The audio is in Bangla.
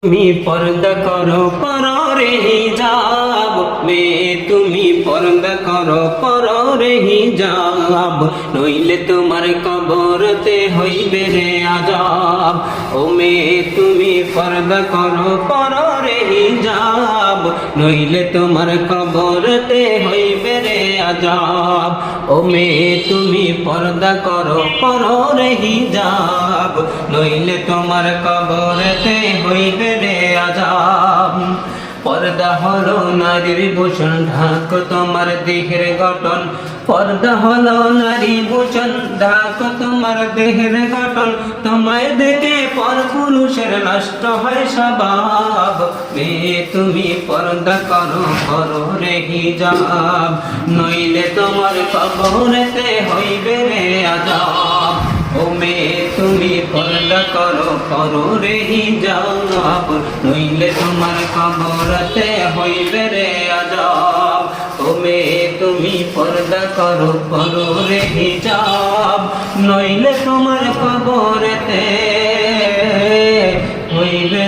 তুমি পর্দা করো পরে হিজাব মে তুমি পর্দা করো পরে হিজাব নইলে তোমার কবরতে হইবে রে আযাব ও মে তুমি পর্দা করো পরে হিজাব নইলে তোমার কবরতে হইবে রে আযাব ও মে তুমি পর্দা করো পরে হিজাব নইলে তোমার কবরতে হইবে রে আযাব পর্দা হলো নারীর ভূষণ ঢাক তোমার দেহের গঠন পর্দা হলো নারী ভূষণ ঢাক তোমার দেহের গঠন তোমায় দেখে পর পুরুষের নষ্ট হয় স্বভাব মেয়ে তুমি পর্দা করো করো রে হিজাব নইলে তোমার কবরেতে হইবে রে আযাব ও মেয়ে তুমি পর্দা করো করো রে হিজাব নইলে তোমার কবরতে হইবে রে আযাব ও মেয়ে তুমি পর্দা করো করো রে হিজাব নইলে তোমার কবরতে হইবে